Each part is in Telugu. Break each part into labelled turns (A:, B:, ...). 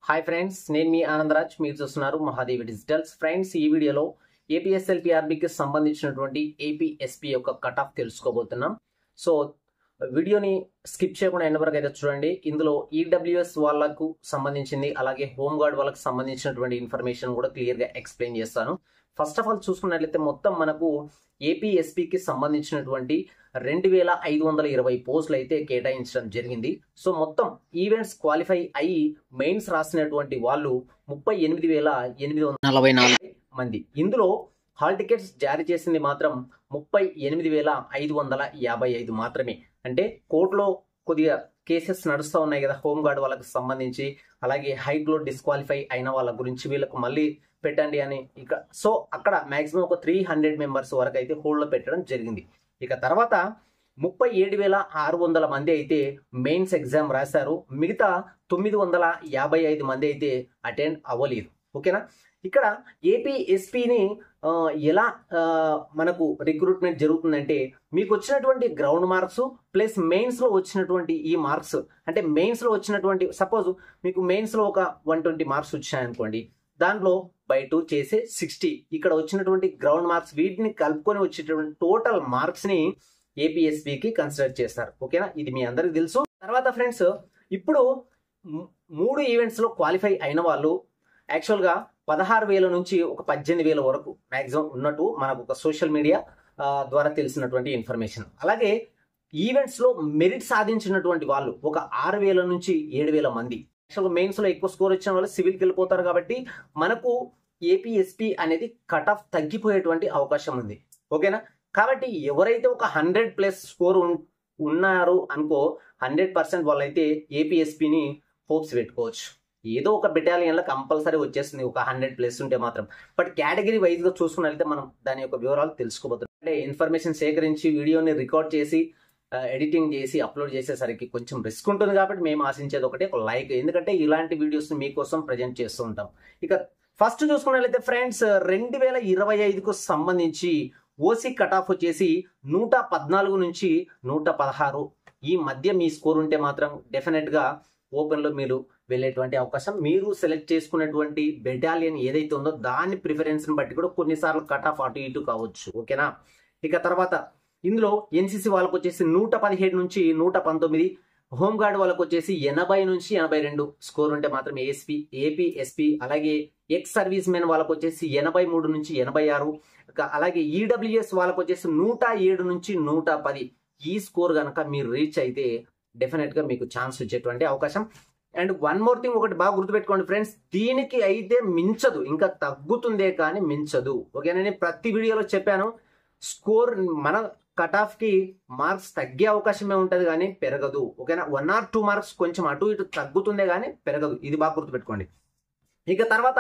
A: హాయ్ ఫ్రెండ్స్, నేను మీ ఆనందరాజ్. మీరు చూస్తున్నారు మహాదేవి డిజిటల్స్. ఫ్రెండ్స్, ఈ వీడియోలో ఏపీఎస్ఎల్పిఆర్బికి సంబంధించినటువంటి ఏపీఎస్పి యొక్క కట్ ఆఫ్ తెలుసుకోబోతున్నాం. సో వీడియోని స్కిప్ చేయకుండా ఎండ్ వరకు అయితే చూడండి. ఇందులో ఈడబ్ల్యూఎస్ వాళ్ళకు సంబంధించింది, అలాగే హోమ్ గార్డ్ వాళ్ళకి సంబంధించినటువంటి ఇన్ఫర్మేషన్ కూడా క్లియర్గా ఎక్స్ప్లెయిన్ చేస్తాను. ఫస్ట్ ఆఫ్ ఆల్ చూసుకున్నట్లయితే మొత్తం మనకు ఏపీఎస్పికి సంబంధించినటువంటి 2520 పోస్టులు అయితే కేటాయించడం జరిగింది. సో మొత్తం ఈవెంట్స్ క్వాలిఫై అయ్యి మెయిన్స్ రాసినటువంటి వాళ్ళు 38,844 మంది. ఇందులో హాల్ టికెట్స్ జారీ చేసింది మాత్రం 38,555 మాత్రమే. అంటే కోర్టులో కొద్దిగా కేసెస్ నడుస్తూ ఉన్నాయి కదా హోమ్ గార్డ్ వాళ్ళకి సంబంధించి, అలాగే హైట్లో డిస్క్వాలిఫై అయిన వాళ్ళ గురించి వీళ్ళకు మళ్ళీ పెట్టండి అని ఇక. సో అక్కడ మాక్సిమం ఒక 300 మెంబర్స్ వరకు అయితే హోల్డ్లో పెట్టడం జరిగింది. ఇక తర్వాత 37,600 మంది అయితే మెయిన్స్ ఎగ్జామ్ రాశారు. మిగతా 955 మంది అయితే అటెండ్ అవ్వలేదు. ఓకేనా. ఇక్కడ ఏపీఎస్పిని ఎలా మనకు రిక్రూట్మెంట్ జరుగుతుందంటే, మీకు వచ్చినటువంటి గ్రౌండ్ మార్క్స్ ప్లస్ మెయిన్స్లో వచ్చినటువంటి ఈ మార్క్స్, అంటే మెయిన్స్లో వచ్చినటువంటి సపోజ్ మీకు మెయిన్స్లో ఒక 120 మార్క్స్ వచ్చాయనుకోండి, దాంట్లో బై 2 చేసే 60, ఇక్కడ వచ్చినటువంటి గ్రౌండ్ మార్క్స్ వీటిని కలుపుకొని వచ్చేటువంటి టోటల్ మార్క్స్ ని ఏపీఎస్పికి కన్సిడర్ చేస్తారు. ఓకేనా, ఇది మీ అందరికి తెలుసు. తర్వాత ఫ్రెండ్స్, ఇప్పుడు 3 ఈవెంట్స్ లో క్వాలిఫై అయిన వాళ్ళు యాక్చువల్గా 16,000 నుంచి ఒక 18,000 వరకు మ్యాక్సిమం ఉన్నట్టు మనకు ఒక సోషల్ మీడియా ద్వారా తెలిసినటువంటి ఇన్ఫర్మేషన్. అలాగే ఈవెంట్స్ లో మెరిట్ సాధించినటువంటి వాళ్ళు ఒక 6,000 నుంచి 7,000 మంది. యాక్చువల్గా మెయిన్స్ లో ఎక్కువ స్కోర్ వచ్చిన వాళ్ళు సివిల్కి వెళ్ళిపోతారు కాబట్టి మనకు ఏపీఎస్పి అనేది కట్ ఆఫ్ తగ్గిపోయేటువంటి అవకాశం ఉంది. ఓకేనా. కాబట్టి ఎవరైతే ఒక 100+ స్కోర్ ఉన్నారు అనుకో, 100% వాళ్ళైతే ఏపీఎస్పిని హోప్స్ పెట్టుకోవచ్చు. ఏదో ఒక బెటాలియన్లో కంపల్సరీ వచ్చేస్తుంది ఒక 100+ ఉంటే మాత్రం. బట్ కేటగిరీ వైజ్గా చూసుకున్నట్లయితే మనం దాని యొక్క వివరాలు తెలుసుకోబోతున్నాం. అంటే ఇన్ఫర్మేషన్ సేకరించి వీడియోని రికార్డ్ చేసి ఎడిటింగ్ చేసి అప్లోడ్ చేసేసరికి కొంచెం రిస్క్ ఉంటుంది. కాబట్టి మేము ఆశించేది ఒకటే, ఒక లైక్. ఎందుకంటే ఇలాంటి వీడియోస్ మీకోసం ప్రజెంట్ చేస్తూ ఉంటాం. ఇక ఫస్ట్ చూసుకున్నట్లయితే ఫ్రెండ్స్, 2025కు సంబంధించి ఓసీ కట్ ఆఫ్ వచ్చేసి 114 నుంచి 116 ఈ మధ్య మీ స్కోర్ ఉంటే మాత్రం డెఫినెట్గా ఓపెన్లో మీరు వెళ్ళేటువంటి అవకాశం. మీరు సెలెక్ట్ చేసుకున్నటువంటి బెటాలియన్ ఏదైతే ఉందో దాని ప్రిఫరెన్స్ని బట్టి కూడా కొన్నిసార్లు కట్ ఆఫ్ అటు ఇటు కావచ్చు. ఓకేనా. ఇక తర్వాత ఇందులో ఎన్సీసీ వాళ్ళకు వచ్చేసి 117 నుంచి 119, హోమ్ గార్డ్ వాళ్ళకు వచ్చేసి 80 నుంచి 82 స్కోర్ ఉంటే మాత్రం ఏపీఎస్పి. అలాగే ఎక్స్ సర్వీస్ మెన్ వాళ్ళకు వచ్చేసి 83 నుంచి 86, అలాగే ఈడబ్ల్యూఎస్ వాళ్ళకు వచ్చేసి 107 నుంచి 110 ఈ స్కోర్ కనుక మీరు రీచ్ అయితే డెఫినెట్గా మీకు ఛాన్స్ వచ్చేటువంటి అవకాశం. అండ్ వన్ మోర్ థింగ్, ఒకటి బాగా గుర్తుపెట్టుకోండి ఫ్రెండ్స్, దీనికి అయితే మించదు, ఇంకా తగ్గుతుందే కానీ మించదు. ఓకేనా. నేను ప్రతి వీడియోలో చెప్పాను, స్కోర్ మన కట్ ఆఫ్ కి మార్క్స్ తగ్గే అవకాశమే ఉంటుంది కానీ పెరగదు. ఓకేనా. 1 or 2 మార్క్స్ కొంచెం అటు ఇటు తగ్గుతుందే కానీ పెరగదు. ఇది బాగా గుర్తుపెట్టుకోండి. ఇక తర్వాత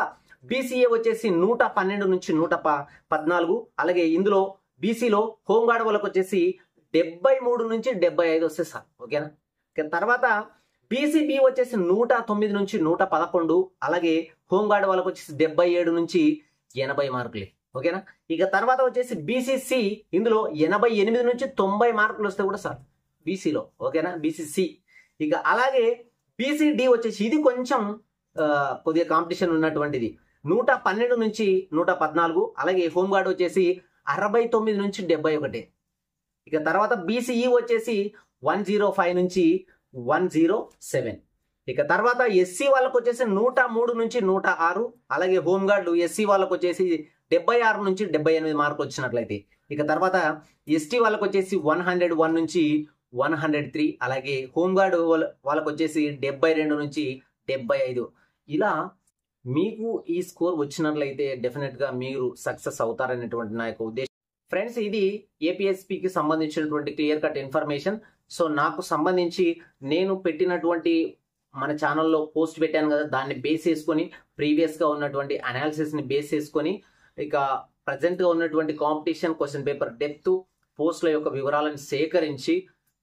A: బీసీఏ వచ్చేసి 112 నుంచి 114, అలాగే ఇందులో బీసీలో హోమ్ గార్డ్ వాళ్ళకి వచ్చేసి 73 నుంచి 75 వస్తే సార్. ఓకేనా. ఇక తర్వాత బీసీబీ వచ్చేసి 109 నుంచి 111, అలాగే హోమ్ గార్డ్ వాళ్ళకి వచ్చేసి 77 నుంచి 80 మార్కులే. ఓకేనా. ఇక తర్వాత వచ్చేసి బీసీసీ, ఇందులో 88 నుంచి 90 మార్కులు వస్తే కూడా సార్ బీసీలో. ఓకేనా, బీసీసీ. ఇక అలాగే బీసీడీ వచ్చేసి ఇది కొంచెం కొద్దిగా కాంపిటీషన్ ఉన్నటువంటిది, 112 నుంచి 114, అలాగే హోమ్ గార్డ్ వచ్చేసి 69 నుంచి 71. ఇక తర్వాత బీసీఈ వచ్చేసి 105 నుంచి 107. ఇక తర్వాత ఎస్సీ వాళ్ళకు వచ్చేసి 103 నుంచి 106, అలాగే హోమ్ గార్డు ఎస్సీ వాళ్ళకు వచ్చేసి 76 నుంచి 78 మార్కులు వచ్చినట్లయితే. ఇక తర్వాత ఎస్టీ వాళ్ళకు వచ్చేసి 101 నుంచి 103, అలాగే హోమ్ గార్డు వాళ్ళకు వచ్చేసి 72 నుంచి 75. ఇలా మీకు ఈ స్కోర్ వచ్చినట్లయితే డెఫినెట్గా మీరు సక్సెస్ అవుతారనేటువంటి నా యొక్క ఉద్దేశం. ఫ్రెండ్స్, ఇది ఏపీఎస్పికి సంబంధించినటువంటి క్లియర్ కట్ ఇన్ఫర్మేషన్. సో నాకు సంబంధించి నేను పెట్టినటువంటి మన ఛానల్లో పోస్ట్ పెట్టాను కదా, దాన్ని బేస్ చేసుకొని ప్రీవియస్గా ఉన్నటువంటి అనాలిసిస్ని బేస్ చేసుకొని ఇక ప్రజెంట్గా ఉన్నటువంటి కాంపిటీషన్, క్వశ్చన్ పేపర్ డెప్త్, పోస్టుల యొక్క వివరాలను సేకరించి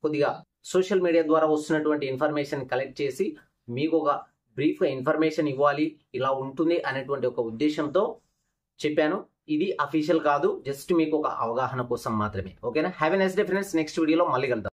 A: కొద్దిగా సోషల్ మీడియా ద్వారా వస్తున్నటువంటి ఇన్ఫర్మేషన్ కలెక్ట్ చేసి మీకు ఒక బ్రీఫ్గా ఇన్ఫర్మేషన్ ఇవ్వాలి, ఇలా ఉంటుంది అనేటువంటి ఒక ఉద్దేశంతో చెప్పాను. ఇది అఫీషియల్ కాదు, జస్ట్ మీకు ఒక అవగాహన కోసం మాత్రమే. ఓకేనా. Have a nice day friends. Next వీడియోలో మళ్ళీ కలుద్దాం.